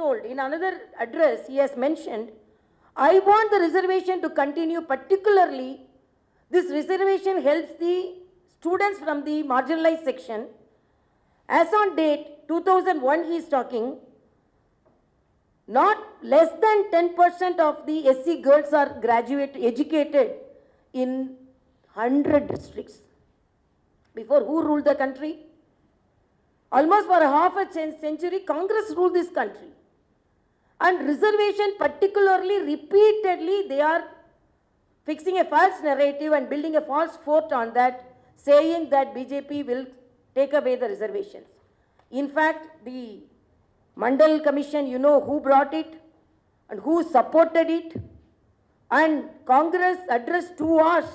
told in another address, he has mentioned, I want the reservation to continue, particularly this reservation helps the students from the marginalized section. As on date, 2001 he is talking, not less than 10% of the SC girls are educated in 100 districts. Before, who ruled the country? Almost for a half a century, Congress ruled this country. And reservation, particularly, repeatedly, they are fixing a false narrative and building a false fort on that, saying that BJP will take away the reservations. In fact, the Mandal Commission, you know who brought it and who supported it. And Congress addressed 2 hours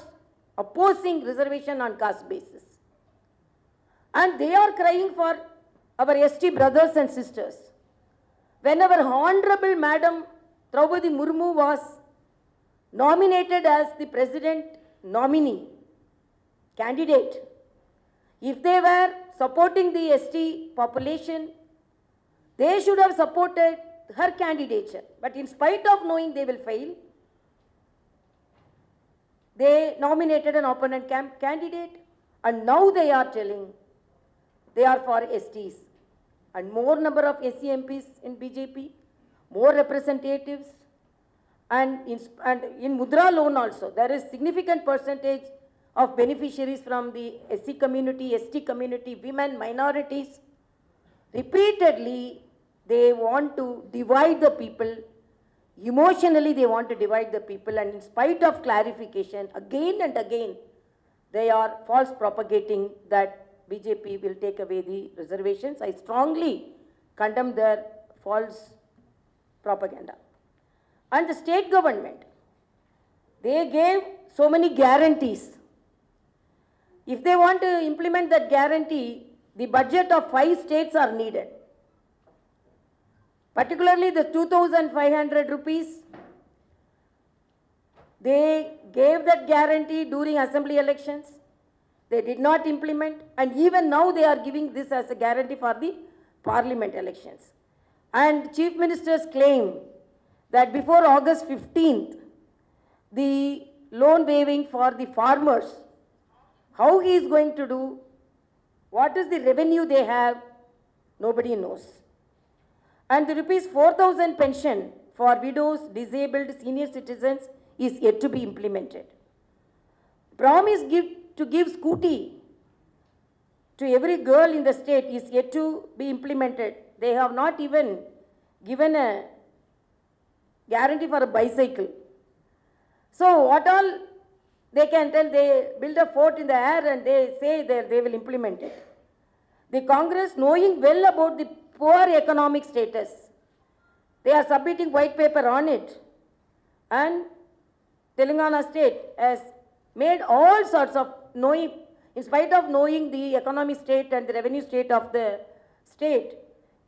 opposing reservation on caste basis. And they are crying for our ST brothers and sisters. Whenever Honorable Madam Draupadi Murmu was nominated as the president nominee candidate, if they were supporting the ST population, they should have supported her candidature. But in spite of knowing they will fail, they nominated an opponent candidate, and now they are telling they are for STs. And more number of SC MPs in BJP, more representatives, and in Mudra loan also, there is significant percentage of beneficiaries from the SC community, ST community, women, minorities. Repeatedly, they want to divide the people. Emotionally, they want to divide the people, and in spite of clarification, again and again, they are false propagating that BJP will take away the reservations. I strongly condemn their false propaganda. And the state government, they gave so many guarantees. If they want to implement that guarantee, the budget of 5 states are needed. Particularly the 2,500 rupees, they gave that guarantee during assembly elections. They did not implement, and even now they are giving this as a guarantee for the parliament elections. And chief ministers claim that before August 15th, the loan waiving for the farmers, how he is going to do, what is the revenue they have, nobody knows. And the rupees 4,000 pension for widows, disabled, senior citizens is yet to be implemented. Promise to give scooty to every girl in the state is yet to be implemented. They have not even given a guarantee for a bicycle. So what all they can tell, they build a fort in the air and they say that they will implement it. The Congress, knowing well about the poor economic status, they are submitting white paper on it. And Telangana state has made all sorts of knowing, in spite of knowing the economic state and the revenue state of the state,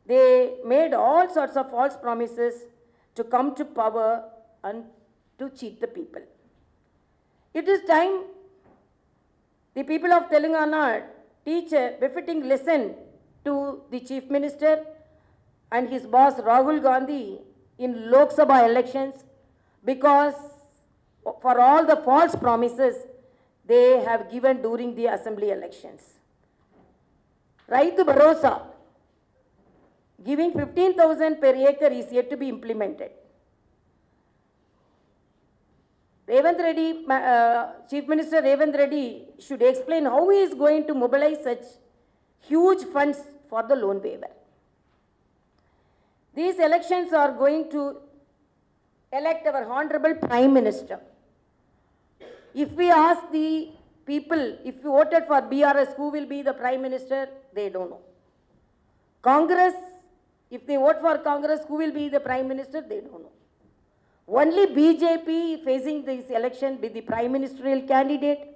they made all sorts of false promises to come to power and to cheat the people. It is time the people of Telangana teach a befitting lesson to the Chief Minister and his boss Rahul Gandhi in Lok Sabha elections, because for all the false promises they have given during the assembly elections. Raitu Bharosa, giving 15,000 per acre is yet to be implemented. Revanth Reddy, Chief Minister Revanth Reddy should explain how he is going to mobilize such huge funds for the loan waiver. These elections are going to elect our Honorable Prime Minister. If we ask the people, if you voted for BRS, who will be the Prime Minister, they don't know. Congress, if they vote for Congress, who will be the Prime Minister, they don't know. Only BJP facing this election with the Prime Ministerial candidate,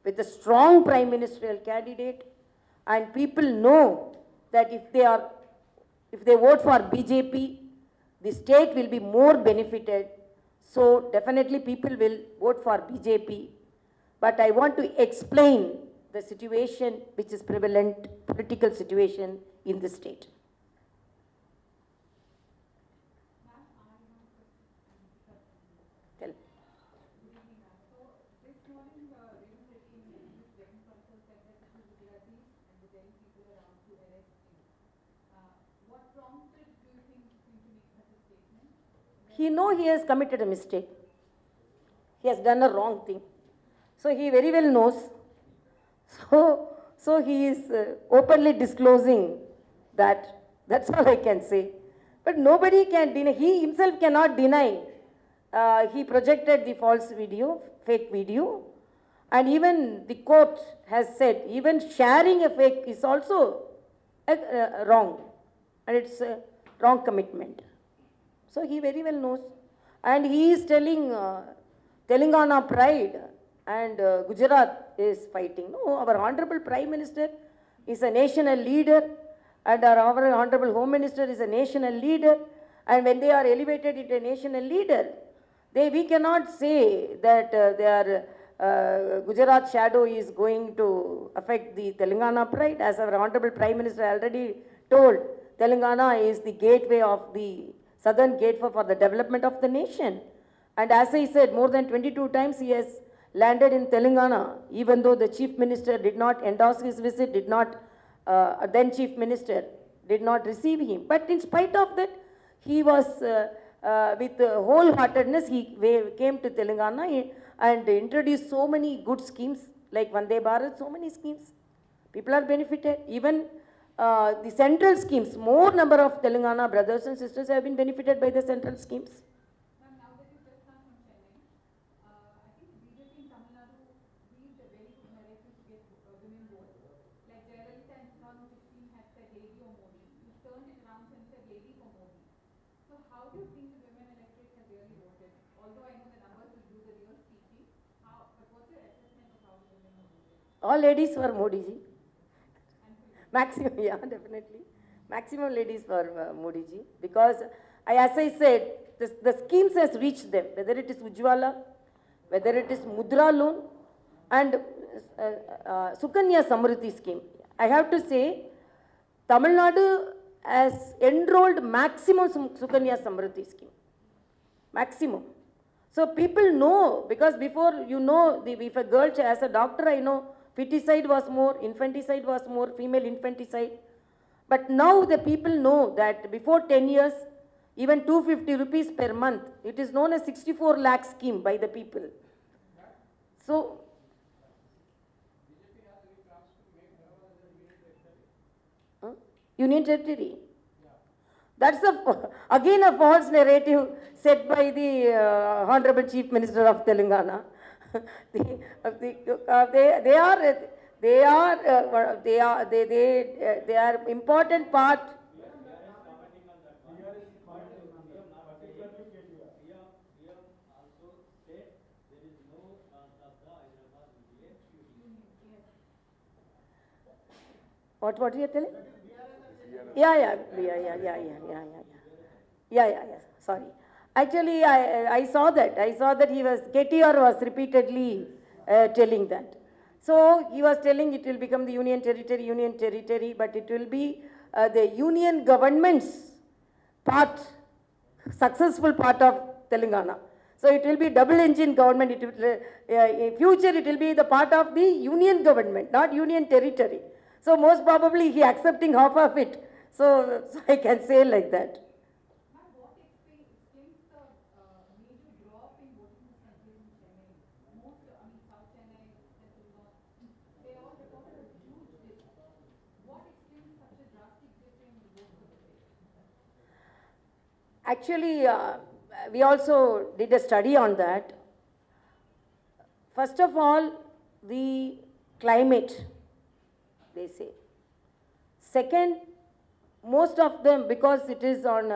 with a strong Prime Ministerial candidate, and people know that if they vote for BJP, the state will be more benefited. So definitely people will vote for BJP. But I want to explain the situation which is prevalent, political situation in the state. He know he has committed a mistake. He has done a wrong thing. So he very well knows. So he is openly disclosing that. That's all I can say. But nobody can deny. He himself cannot deny. He projected the false video, fake video. And even the court has said, even sharing a fake is also wrong. And it's a wrong commitment. So he very well knows. And he is telling Telangana pride and Gujarat is fighting. No, our Honorable Prime Minister is a national leader and our Honorable Home Minister is a national leader. And when they are elevated into a national leader, we cannot say that Gujarat shadow is going to affect the Telangana pride. As our Honorable Prime Minister already told, Telangana is the gateway of the southern gateway for the development of the nation. And as I said, more than 22 times he has landed in Telangana, even though the Chief Minister did not endorse his visit, then Chief Minister did not receive him. But in spite of that, he was, with wholeheartedness, he came to Telangana and introduced so many good schemes, like Vande Bharat, so many schemes. People are benefited. Even the central schemes, more number of Telangana brothers and sisters have been benefited by the central schemes. Ma'am, now that you just come from Chennai, I think BJP in Tamil Nadu used a very good narrative to get women votes. Like Jayalalitha in 2016 had said lady or Modi. You turned it around and said lady for Modi. So how do you think the women electorate have really voted? Although I know the numbers will do the real speaking, but what's your assessment of how the women have voted? All ladies for Modi ji. Maximum, yeah, definitely. Maximum ladies for Modi ji. Because, as I said, the schemes has reached them, whether it is Ujjwala, whether it is Mudra loan, and Sukanya Samruddhi scheme. I have to say, Tamil Nadu has enrolled maximum Sukanya Samruddhi scheme. Maximum. So people know, because before if a girl, as a doctor I know, feticide was more, infanticide was more, female infanticide. But now the people know that before 10 years, even 250 rupees per month, it is known as 64 lakh scheme by the people. So, Union Territory. That's again a false narrative set by the Honorable Chief Minister of Telangana. They are important part. What are you telling? Yeah. Sorry. Actually, I saw that. KTR was repeatedly telling that. So he was telling it will become the union territory, but it will be the union government's part, successful part of Telangana. So it will be double engine government. It will, in future it will be the part of the union government, not union territory. So most probably he accepting half of it. So I can say like that. Ma'am, what explains the major drop in voting percentage in Chennai? South Chennai, Central North, they all reported a huge dip. What explains such a drastic dip in vote percentage? Actually, we also did a study on that. First of all, the climate, they say. Second, most of them, because it is on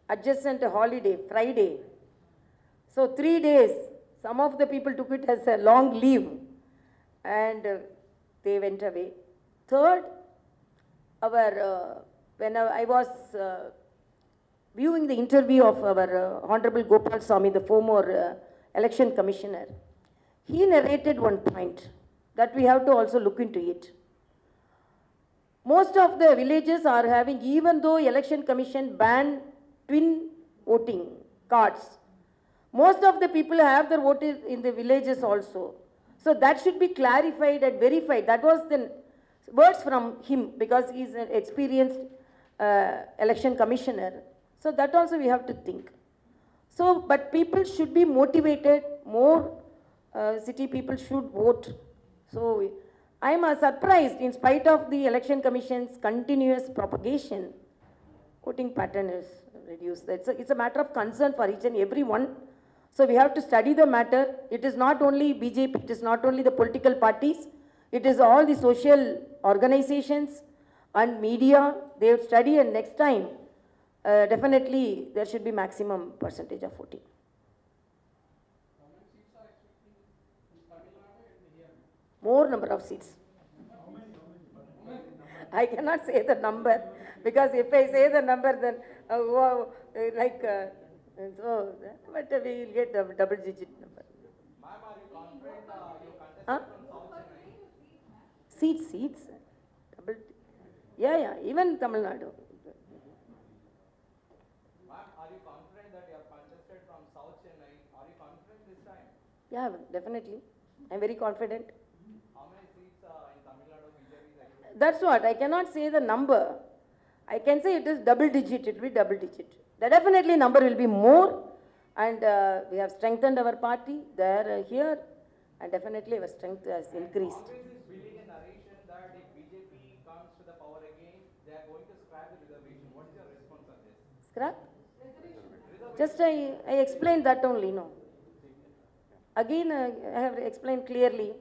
adjacent holiday, Friday. So 3 days, some of the people took it as a long leave and they went away. Third, when I was viewing the interview of our Honorable Gopal Swami, the former election commissioner, he narrated one point that we have to also look into it. Most of the villages are having, even though election commission banned twin voting cards, most of the people have their vote in the villages also. So that should be clarified and verified. That was the, words from him, because he is an experienced election commissioner. So that also we have to think. So, but people should be motivated, more city people should vote. So, I am surprised, in spite of the election commission's continuous propagation, voting pattern is reduced. It's a matter of concern for each and every one. So, we have to study the matter. It is not only BJP, it is not only the political parties, it is all the social organizations and media. They have studied, and next time, definitely there should be maximum percentage of voting. More number of seats. I cannot say the number, because if I say the number, then so, but we will get a double digit number. Ma'am, are you confident you contested Huh? from South Chennai? Seats. Double. Yeah, even Tamil Nadu. Ma'am, are you confident that you have contested from South Chennai? Are you confident this time? Yeah, definitely. I'm very confident. How many seats in Tamil Nadu BJP that you? That's what, I cannot say the number. I can say it is double digit, it will be double digit. The definitely number will be more, and we have strengthened our party there, here, and definitely our strength has increased. Congress is building a narration that if BJP comes to the power again, they are going to scrap the reservation. What is your response on this? Scrap? Just I explained that only, no. Again, I have explained clearly.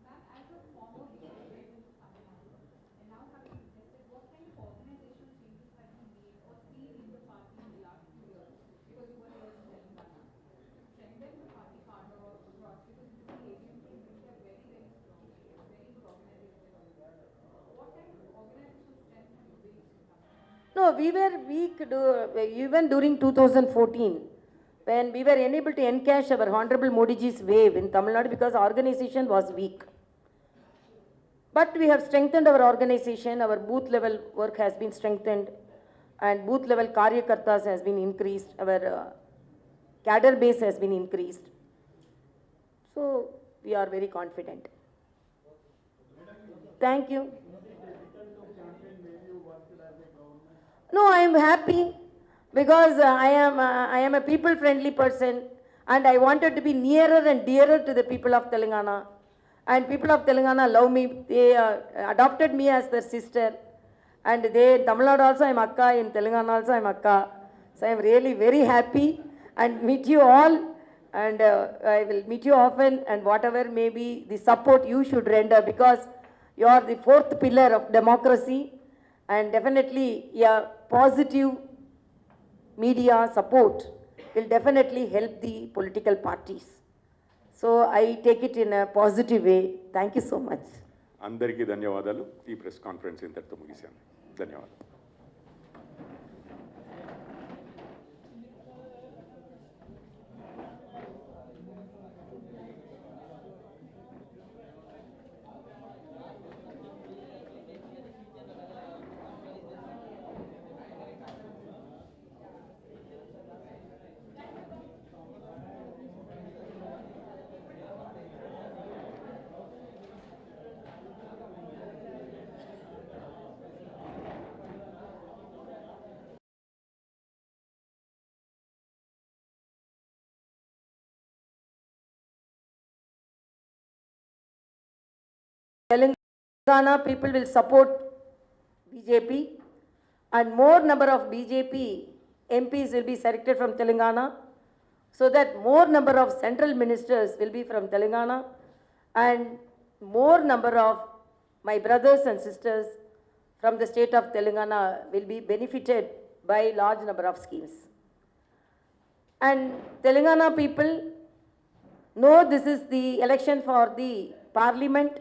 Ma'am, as a former leader in Tamil Nadu, and now having contested, what kind of organizational changes have you made or seen in the party in the last few years? Because you were here in Telangana. To strengthen the party cadre across, because if you see ABMK in India very, very strong, very good organization. What kind of organizational strength have you built in Tamil Nadu? No, we were weak even during 2014, when we were unable to encash our Honorable Modi ji's wave in Tamil Nadu because organization was weak. But we have strengthened our organization, our booth level work has been strengthened, and booth level karyakartas has been increased, our cadre base has been increased. So, we are very confident. Thank you. No, I am happy because I am a people friendly person, and I wanted to be nearer and dearer to the people of Telangana, and people of Telangana love me. They adopted me as their sister, and they in Tamil Nadu also I am akka, in Telangana also I am akka. So I am really very happy and meet you all, and I will meet you often, and whatever may be the support you should render, because you are the fourth pillar of democracy, and definitely positive media support will definitely help the political parties. So I take it in a positive way. Thank you so much. అందరికీ ధన్యవాదాలు. ఈ press conference ఇంతటితో ముగిశాను. ధన్యవాదాలు. Telangana people will support BJP, and more number of BJP MPs will be selected from Telangana, so that more number of central ministers will be from Telangana, and more number of my brothers and sisters from the state of Telangana will be benefited by large number of schemes. And Telangana people know this is the election for the parliament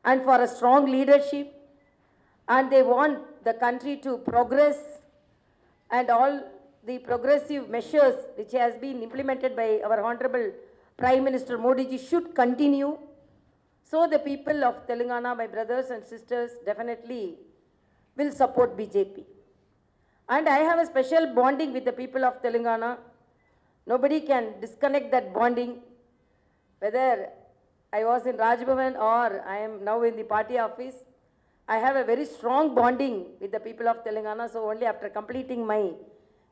and for a strong leadership, and they want the country to progress, and all the progressive measures which has been implemented by our Honorable Prime Minister Modi ji should continue. So the people of Telangana, my brothers and sisters, definitely will support BJP. And I have a special bonding with the people of Telangana. Nobody can disconnect that bonding, whether I was in Raj Bhavan or I am now in the party office. I have a very strong bonding with the people of Telangana. So only after completing my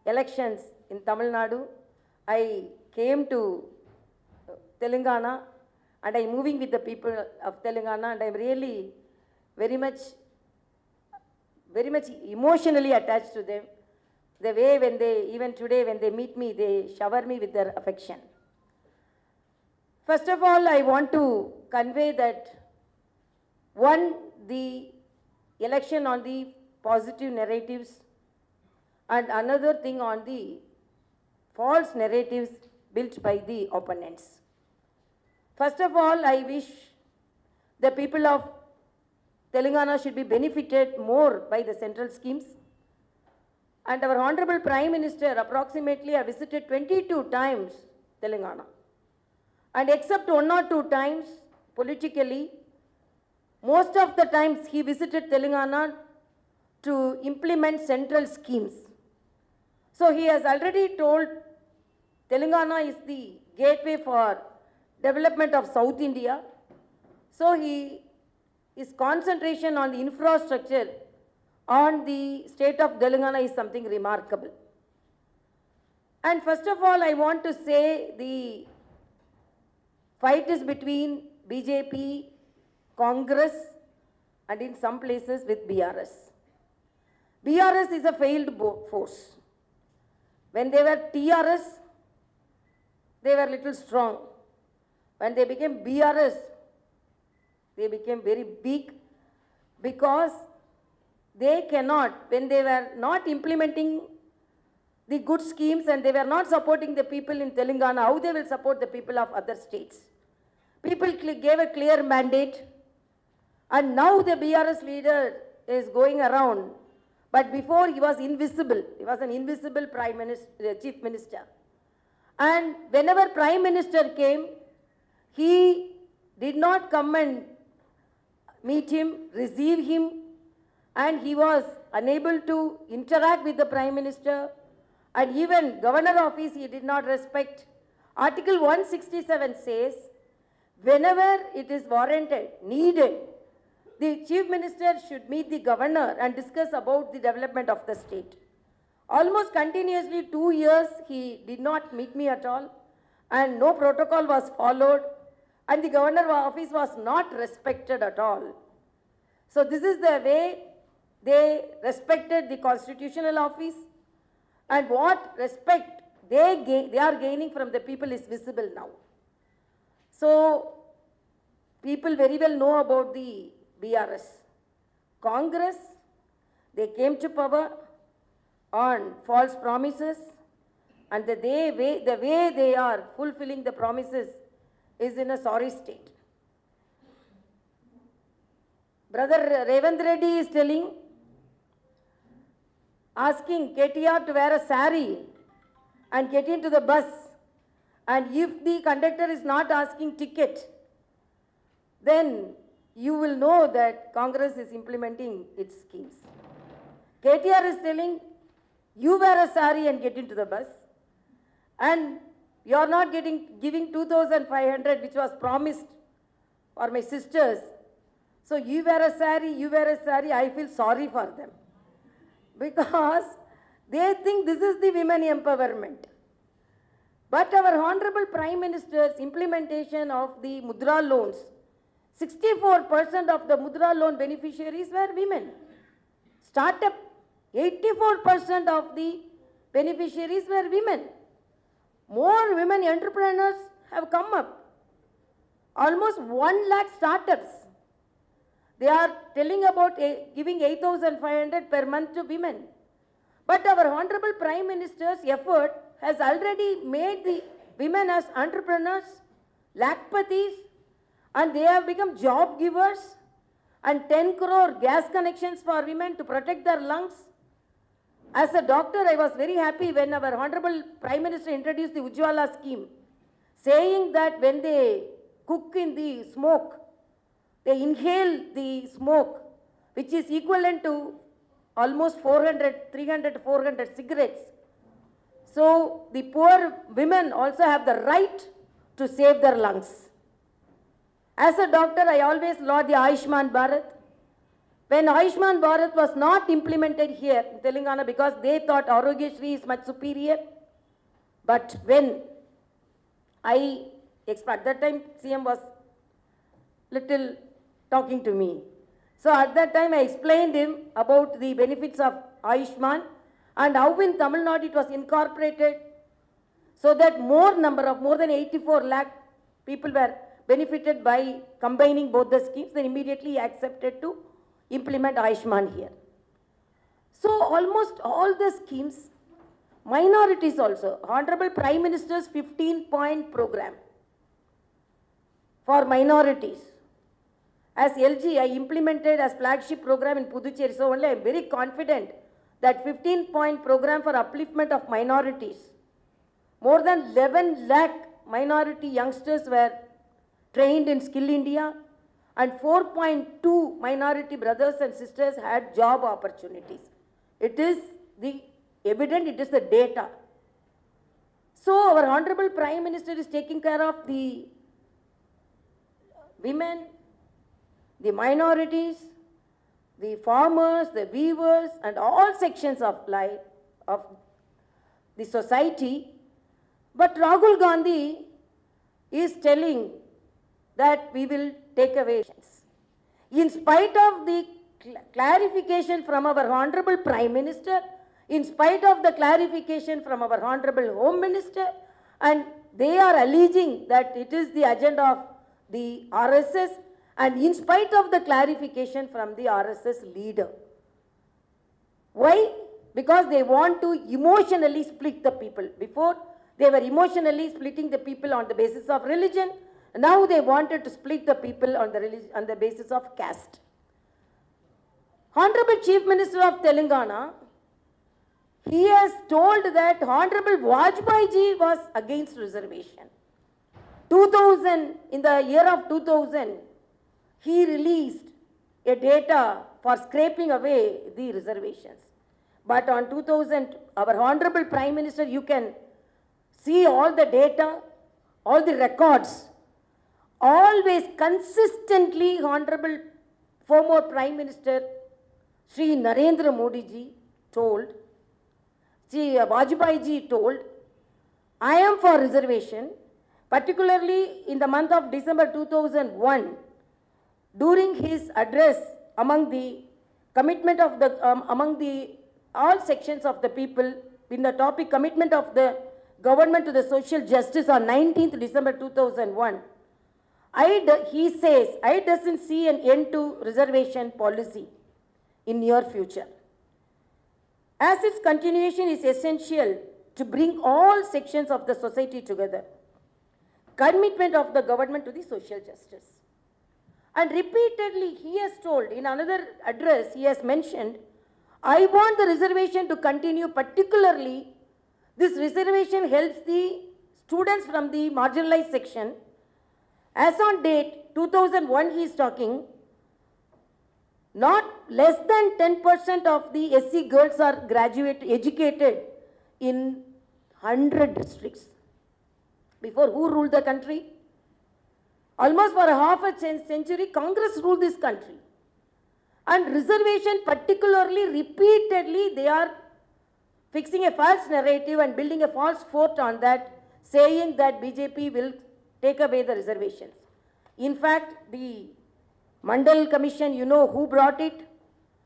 elections in Tamil Nadu, I came to Telangana and I'm moving with the people of Telangana, and I'm really very much emotionally attached to them. The way when they, even today when they meet me, they shower me with their affection. First of all, I want to convey that one, the election on the positive narratives, and another thing on the false narratives built by the opponents. First of all, I wish the people of Telangana should be benefited more by the central schemes. And our Honorable Prime Minister approximately have visited 22 times Telangana. And except 1 or 2 times politically, most of the times he visited Telangana to implement central schemes. So he has already told Telangana is the gateway for development of South India. So his concentration on the infrastructure on the state of Telangana is something remarkable. And first of all, I want to say the fight is between BJP, Congress, and in some places with BRS. BRS is a failed force. When they were TRS, they were little strong. When they became BRS, they became very big, because they cannot, when they were not implementing the good schemes and they were not supporting the people in Telangana, how they will support the people of other states? People gave a clear mandate, and now the BRS leader is going around, but before he was invisible. He was an invisible chief minister. And whenever Prime Minister came, he did not come and meet him, receive him, and he was unable to interact with the Prime Minister, and even Governor office he did not respect. Article 167 says, whenever it is warranted, needed, the Chief Minister should meet the Governor and discuss about the development of the state. Almost continuously 2 years he did not meet me at all, and no protocol was followed, and the Governor office was not respected at all. So this is the way they respected the constitutional office, and what respect they are gaining from the people is visible now. So people very well know about the BRS. Congress, they came to power on false promises, and the way they are fulfilling the promises is in a sorry state. Brother Revant Reddy is asking KTR to wear a sari and get into the bus, and if the conductor is not asking ticket, then you will know that Congress is implementing its schemes. KTR is telling, you wear a sari and get into the bus, and you are not giving 2,500 which was promised for my sisters. So you wear a sari, I feel sorry for them, because they think this is the women empowerment. But our Honorable Prime Minister's implementation of the Mudra loans, 64% of the Mudra loan beneficiaries were women. Startup, 84% of the beneficiaries were women. More women entrepreneurs have come up. Almost 1 lakh startups. They are telling about giving 8,500 per month to women. But our Honorable Prime Minister's effort has already made the women as entrepreneurs, lakpatis, and they have become job givers, and 10 crore gas connections for women to protect their lungs. As a doctor, I was very happy when our Honorable Prime Minister introduced the Ujjwala scheme, saying that when they cook in the smoke, they inhale the smoke, which is equivalent to almost 300 to 400 cigarettes. So the poor women also have the right to save their lungs. As a doctor, I always laud the Ayushman Bharat. when Ayushman Bharat was not implemented here in Telangana because they thought Arogyasri is much superior. But when at that time CM was little talking to me. So at that time I explained him about the benefits of Ayushman and how in Tamil Nadu it was incorporated so that more than 84 lakh people were benefited by combining both the schemes. Then immediately he accepted to implement Ayushman here. So almost all the schemes, minorities also, Honorable Prime Minister's 15-point program for minorities. As LG, I implemented as flagship program in Puducherry. So only I am very confident that 15-point program for upliftment of minorities. More than 11 lakh minority youngsters were trained in Skill India and 4.2 minority brothers and sisters had job opportunities. It is the evident, it is the data. So our Honorable Prime Minister is taking care of the women, the minorities, the farmers, the weavers, and all sections of life of the society. But Rahul Gandhi is telling that we will take away. In spite of the clarification from our Honorable Prime Minister, in spite of the clarification from our Honorable Home Minister, and they are alleging that it is the agenda of the RSS, and in spite of the clarification from the RSS leader. Why? Because they want to emotionally split the people. Before, they were emotionally splitting the people on the basis of religion. Now they wanted to split the people on the basis of caste. Honorable Chief Minister of Telangana, he has told that Honorable Vajpayee ji was against reservation. 2000, in the year of 2000, he released a data for scraping away the reservations. But on 2000, our Honorable Prime Minister, you can see all the data, all the records. Always consistently, Honorable former Prime Minister Sri Narendra Modi ji told, Sri Vajpayee ji told, I am for reservation, particularly in the month of December 2001, during his address among the commitment of the, among the all sections of the people in the topic commitment of the government to the social justice on 19th December 2001, he says, I doesn't see an end to reservation policy in near future. As its continuation is essential to bring all sections of the society together. Commitment of the government to the social justice. And repeatedly he has told, in another address he has mentioned, I want the reservation to continue, particularly this reservation helps the students from the marginalized section. As on date 2001 he is talking, not less than 10% of the SC girls are educated in 100 districts. Before, who ruled the country? Almost for a half a century, Congress ruled this country. And reservation, particularly, repeatedly, they are fixing a false narrative and building a false fort on that, saying that BJP will take away the reservations. In fact, the Mandal Commission, you know who brought it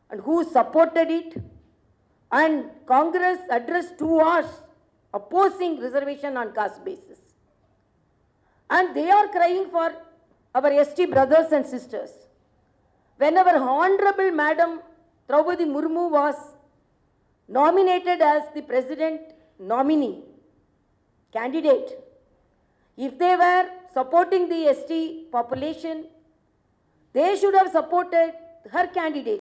and who supported it. And Congress addressed 2 hours opposing reservation on caste basis. And they are crying for our ST brothers and sisters. Whenever Honorable Madam Draupadi Murmu was nominated as the president nominee candidate, if they were supporting the ST population, they should have supported her candidate.